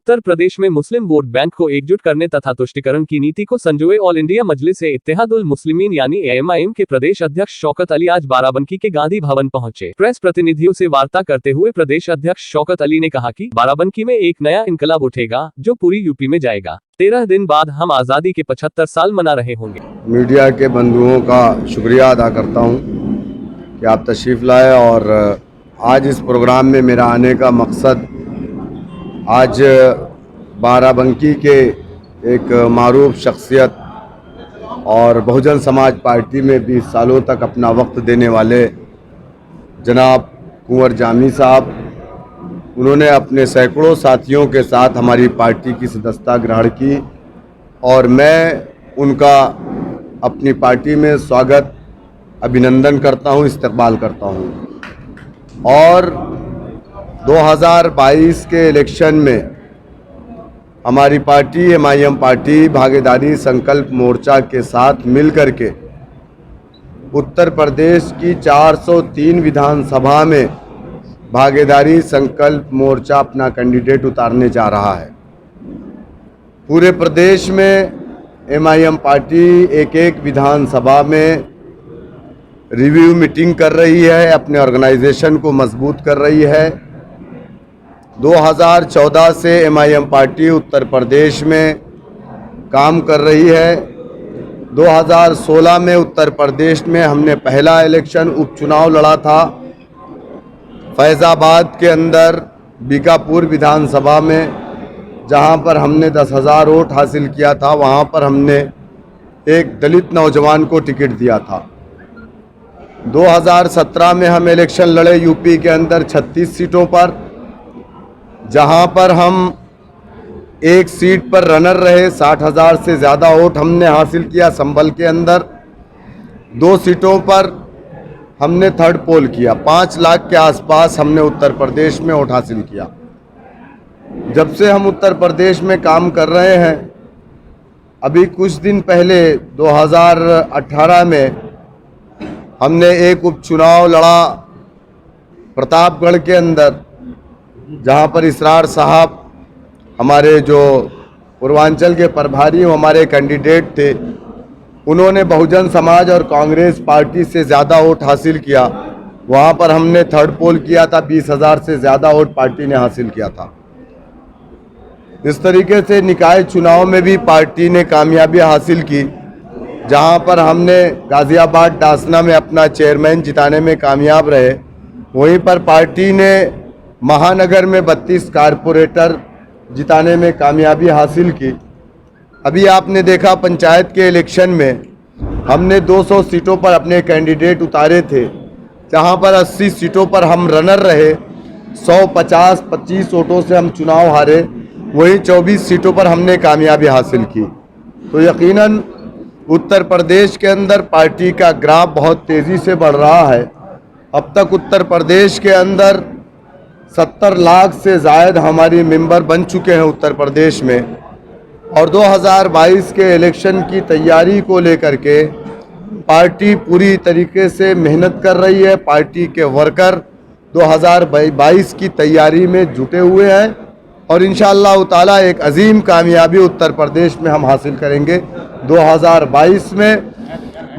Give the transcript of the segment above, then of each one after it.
उत्तर प्रदेश में मुस्लिम vote bank को एकजुट करने तथा तुष्टिकरण की नीति को संजोए ऑल इंडिया मजलिस ए इत्तेहादुल मुस्लिमीन यानी AMIM के प्रदेश अध्यक्ष शौकत अली आज बाराबंकी के गांधी भवन पहुंचे। प्रेस प्रतिनिधियों से वार्ता करते हुए प्रदेश अध्यक्ष शौकत अली ने कहा कि बाराबंकी में एक नया इनकलाब उठेगा जो पूरी यूपी में जाएगा। 13 दिन बाद हम आजादी के 75 साल मना रहे होंगे। मीडिया के बंधुओं का शुक्रिया अदा करता हूं कि आप तशरीफ़ लाए और आज इस प्रोग्राम में मेरा आने का मकसद आज बाराबंकी के एक मारूफ शख्सियत और बहुजन समाज पार्टी में 20 सालों तक अपना वक्त देने वाले जनाब कुंवर जामी साहब, उन्होंने अपने सैकड़ों साथियों के साथ हमारी पार्टी की सदस्यता ग्रहण की और मैं उनका अपनी पार्टी में स्वागत अभिनंदन करता हूं, इस्तकबाल करता हूं। और 2022 के इलेक्शन में हमारी पार्टी MIM पार्टी भागीदारी संकल्प मोर्चा के साथ मिलकर के उत्तर प्रदेश की 403 विधानसभा में भागीदारी संकल्प मोर्चा अपना कैंडिडेट उतारने जा रहा है। पूरे प्रदेश में MIM पार्टी एक विधानसभा में रिव्यू मीटिंग कर रही है, अपने ऑर्गेनाइजेशन को मजबूत कर रही है। 2014 से MIM पार्टी उत्तर प्रदेश में काम कर रही है। 2016 में उत्तर प्रदेश में हमने पहला इलेक्शन उपचुनाव लड़ा था। फैज़ाबाद के अंदर बीकापुर विधानसभा में, जहां पर हमने 10,000 वोट हासिल किया था, वहां पर हमने एक दलित नौजवान को टिकट दिया था। 2017 में हम इलेक्शन लड़े यूपी के अंदर 36 सीटों पर, जहां पर हम एक सीट पर रनर रहे। 60,000 से ज़्यादा वोट हमने हासिल किया। संभल के अंदर 2 सीटों पर हमने थर्ड पोल किया। 5 लाख के आसपास हमने उत्तर प्रदेश में वोट हासिल किया। जब से हम उत्तर प्रदेश में काम कर रहे हैं, अभी कुछ दिन पहले 2018 में हमने एक उपचुनाव लड़ा प्रतापगढ़ के अंदर, जहां पर इसरार साहब हमारे जो पूर्वांचल के प्रभारी हमारे कैंडिडेट थे, उन्होंने बहुजन समाज और कांग्रेस पार्टी से ज़्यादा वोट हासिल किया। वहां पर हमने थर्ड पोल किया था। 20,000 से ज़्यादा वोट पार्टी ने हासिल किया था। इस तरीके से निकाय चुनाव में भी पार्टी ने कामयाबी हासिल की, जहां पर हमने गाज़ियाबाद डासना में अपना चेयरमैन जिताने में कामयाब रहे। वहीं पर पार्टी ने महानगर में 32 कारपोरेटर जिताने में कामयाबी हासिल की। अभी आपने देखा पंचायत के इलेक्शन में हमने 200 सीटों पर अपने कैंडिडेट उतारे थे, जहां पर 80 सीटों पर हम रनर रहे। 150-25 वोटों से हम चुनाव हारे। वहीं 24 सीटों पर हमने कामयाबी हासिल की। तो यकीनन उत्तर प्रदेश के अंदर पार्टी का ग्राफ बहुत तेज़ी से बढ़ रहा है। अब तक उत्तर प्रदेश के अंदर 70 लाख से ज़ायद हमारी मेंबर बन चुके हैं उत्तर प्रदेश में। और 2022 के इलेक्शन की तैयारी को लेकर के पार्टी पूरी तरीके से मेहनत कर रही है। पार्टी के वर्कर 2022 की तैयारी में जुटे हुए हैं और इंशाअल्लाह ताला एक अजीम कामयाबी उत्तर प्रदेश में हम हासिल करेंगे। 2022 में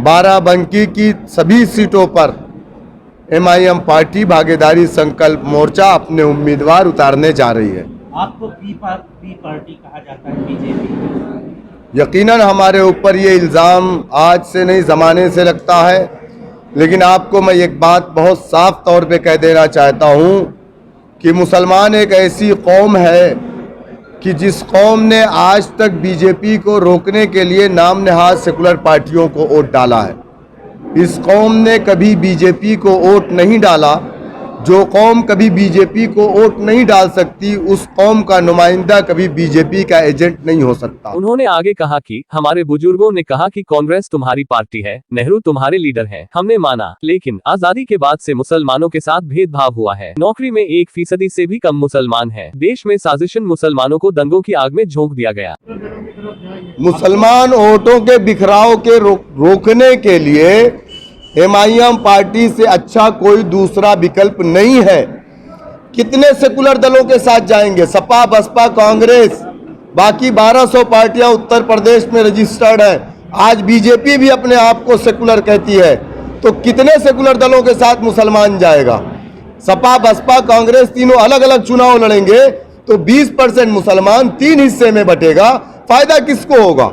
बाराबंकी की सभी सीटों पर MIM पार्टी भागीदारी संकल्प मोर्चा अपने उम्मीदवार उतारने जा रही है। आपको बी पार्टी कहा जाता है, बीजेपी। यकीनन हमारे ऊपर ये इल्ज़ाम आज से नहीं ज़माने से लगता है, लेकिन आपको मैं एक बात बहुत साफ तौर पे कह देना चाहता हूँ कि मुसलमान एक ऐसी कौम है कि जिस कौम ने आज तक बीजेपी को रोकने के लिए नाम नहाद सेकुलर पार्टियों को वोट डाला है। इस कौम ने कभी बीजेपी को वोट नहीं डाला। जो कौम कभी बीजेपी को वोट नहीं डाल सकती, उस कौम का नुमाइंदा कभी बीजेपी का एजेंट नहीं हो सकता। उन्होंने आगे कहा कि हमारे बुजुर्गों ने कहा कि कांग्रेस तुम्हारी पार्टी है, नेहरू तुम्हारे लीडर हैं। हमने माना, लेकिन आजादी के बाद से मुसलमानों के साथ भेदभाव हुआ है। नौकरी में 1% से भी कम मुसलमान हैं। देश में साजिशन मुसलमानों को दंगों की आग में झोंक दिया गया। मुसलमान वोटों के बिखराव के रोकने के लिए MIM पार्टी से अच्छा कोई दूसरा विकल्प नहीं है। कितने सेकुलर दलों के साथ जाएंगे? सपा, बसपा, कांग्रेस, बाकी 1200 पार्टियां उत्तर प्रदेश में रजिस्टर्ड है। आज बीजेपी भी अपने आप को सेकुलर कहती है, तो कितने सेकुलर दलों के साथ मुसलमान जाएगा? सपा, बसपा, कांग्रेस तीनों अलग अलग चुनाव लड़ेंगे तो 20% मुसलमान 3 हिस्से में बटेगा, फायदा किसको होगा?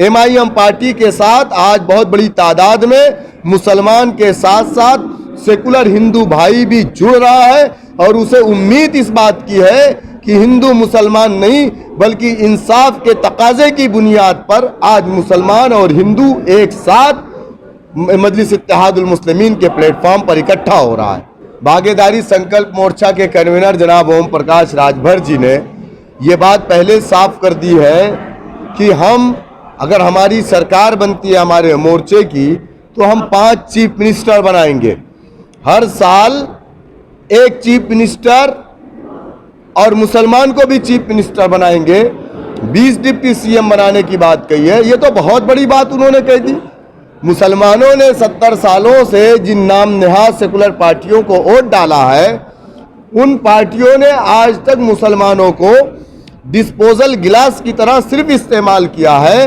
एमआईएम पार्टी के साथ आज बहुत बड़ी तादाद में मुसलमान के साथ साथ सेकुलर हिंदू भाई भी जुड़ रहा है और उसे उम्मीद इस बात की है कि हिंदू मुसलमान नहीं बल्कि इंसाफ के तकाजे की बुनियाद पर आज मुसलमान और हिंदू एक साथ मजलिस इत्तेहादुल मुस्लिमीन के प्लेटफॉर्म पर इकट्ठा हो रहा है। भागीदारी संकल्प मोर्चा के कन्वीनर जनाब ओम प्रकाश राजभर जी ने ये बात पहले साफ कर दी है कि हम अगर हमारी सरकार बनती है हमारे मोर्चे की तो हम 5 चीफ मिनिस्टर बनाएंगे। हर साल एक चीफ मिनिस्टर और मुसलमान को भी चीफ मिनिस्टर बनाएंगे। 20 डिप्टी सीएम बनाने की बात कही है। ये तो बहुत बड़ी बात उन्होंने कह दी। मुसलमानों ने 70 सालों से जिन नाम नेहाद सेकुलर पार्टियों को वोट डाला है, उन पार्टियों ने आज तक मुसलमानों को डिस्पोजल गिलास की तरह सिर्फ इस्तेमाल किया है,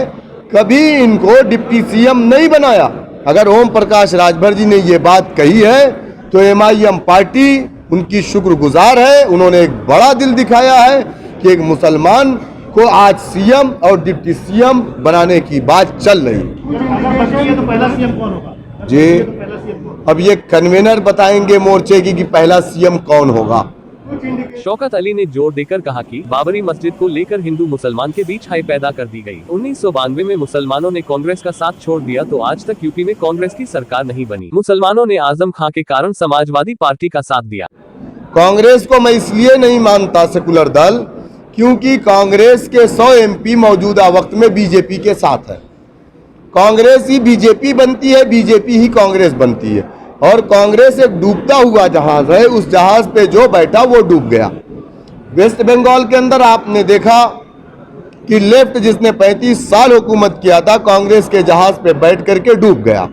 कभी इनको डिप्टी सीएम नहीं बनाया। अगर ओम प्रकाश राजभर जी ने ये बात कही है तो एमआईएम पार्टी उनकी शुक्रगुजार है। उन्होंने एक बड़ा दिल दिखाया है कि एक मुसलमान को आज सीएम और डिप्टी सीएम बनाने की बात चल रही है। तो पहला सीएम कौन होगा जी, अब ये कन्वीनर बताएंगे मोर्चे की कि पहला सीएम कौन होगा। शौकत अली ने जोर देकर कहा कि बाबरी मस्जिद को लेकर हिंदू मुसलमान के बीच हाई पैदा कर दी गई। 1992 में मुसलमानों ने कांग्रेस का साथ छोड़ दिया तो आज तक यूपी में कांग्रेस की सरकार नहीं बनी। मुसलमानों ने आजम खां के कारण समाजवादी पार्टी का साथ दिया। कांग्रेस को मैं इसलिए नहीं मानता सेकुलर दल क्योंकि कांग्रेस के 100 एमपी मौजूदा वक्त में बीजेपी के साथ है। कांग्रेस ही बीजेपी बनती है, बीजेपी ही कांग्रेस बनती है और कांग्रेस एक डूबता हुआ जहाज है। उस जहाज पे जो बैठा वो डूब गया। वेस्ट बंगाल के अंदर आपने देखा कि लेफ्ट जिसने 35 साल हुकूमत किया था कांग्रेस के जहाज पे बैठ करके डूब गया।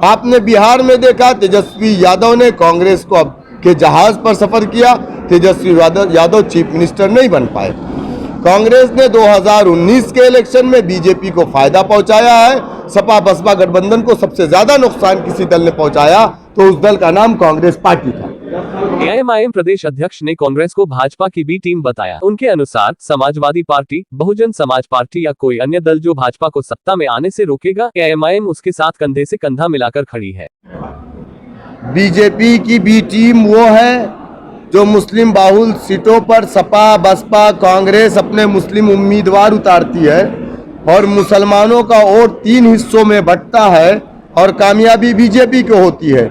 आपने बिहार में देखा तेजस्वी यादव ने कांग्रेस को के जहाज पर सफर किया, तेजस्वी यादव चीफ मिनिस्टर नहीं बन पाए। कांग्रेस ने 2019 के इलेक्शन में बीजेपी को फायदा पहुंचाया है। सपा बसपा गठबंधन को सबसे ज्यादा नुकसान किसी दल ने पहुंचाया तो उस दल का नाम कांग्रेस पार्टी था। एआईएमआईएम प्रदेश अध्यक्ष ने कांग्रेस को भाजपा की बी टीम बताया। उनके अनुसार समाजवादी पार्टी, बहुजन समाज पार्टी या कोई अन्य दल जो भाजपा को सत्ता में आने से रोकेगा, एआईएमआईएम उसके साथ कंधे से कंधा मिलाकर खड़ी है। बीजेपी की बी टीम वो है जो मुस्लिम बाहुल सीटों पर सपा बसपा कांग्रेस अपने मुस्लिम उम्मीदवार उतारती है और मुसलमानों का वोट 3 हिस्सों में बंटता है और कामयाबी बीजेपी को होती है।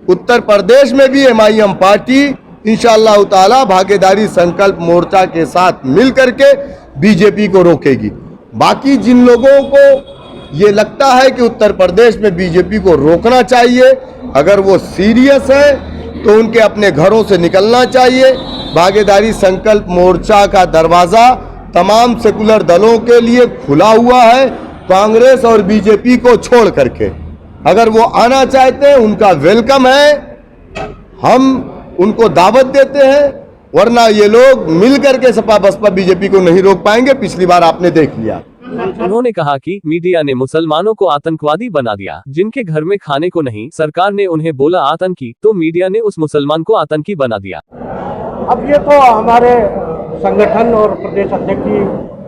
उत्तर प्रदेश में भी एमआईएम पार्टी इंशाअल्लाह ताला भागीदारी संकल्प मोर्चा के साथ मिल करके बीजेपी को रोकेगी। बाकी जिन लोगों को ये लगता है कि उत्तर प्रदेश में बीजेपी को रोकना चाहिए, अगर वो सीरियस है तो उनके अपने घरों से निकलना चाहिए। भागीदारी संकल्प मोर्चा का दरवाजा तमाम सेकुलर दलों के लिए खुला हुआ है, कांग्रेस और बीजेपी को छोड़ करके। अगर वो आना चाहते हैं उनका वेलकम है, हम उनको दावत देते हैं, वरना ये लोग मिल करके सपा बसपा बीजेपी को नहीं रोक पाएंगे। पिछली बार आपने देख लिया। उन्होंने कहा कि मीडिया ने मुसलमानों को आतंकवादी बना दिया, जिनके घर में खाने को नहीं, सरकार ने उन्हें बोला आतंकी, तो मीडिया ने उस मुसलमान को आतंकी बना दिया। अब ये तो हमारे संगठन और प्रदेश अध्यक्ष जी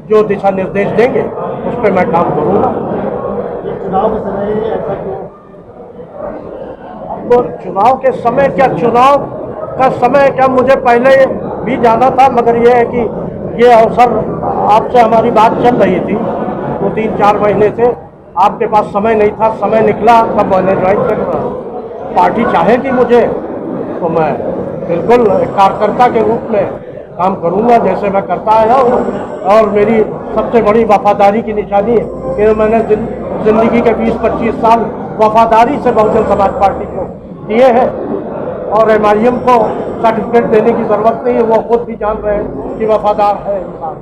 जो दिशा निर्देश देंगे उस पर मैं काम करूँगा। चुनाव के समय ऐसा क्यों? चुनाव के समय क्या, चुनाव का समय क्या, मुझे पहले भी जाना था, मगर ये है कि ये अवसर आपसे हमारी बात चल रही थी 2-3-4 महीने से, आपके पास समय नहीं था, समय निकला तब मैंने ज्वाइन कर रहा। पार्टी चाहेगी मुझे तो मैं बिल्कुल कार्यकर्ता के रूप में काम करूंगा जैसे मैं करता आया हूँ। और मेरी सबसे बड़ी वफादारी की निशानी है कि मैंने जिंदगी के 20-25 साल वफादारी से बहुजन समाज पार्टी को दिए हैं और एमआईएम को सर्टिफिकेट देने की जरूरत नहीं है, वो खुद भी जान रहे हैं कि वफादार है इंसान।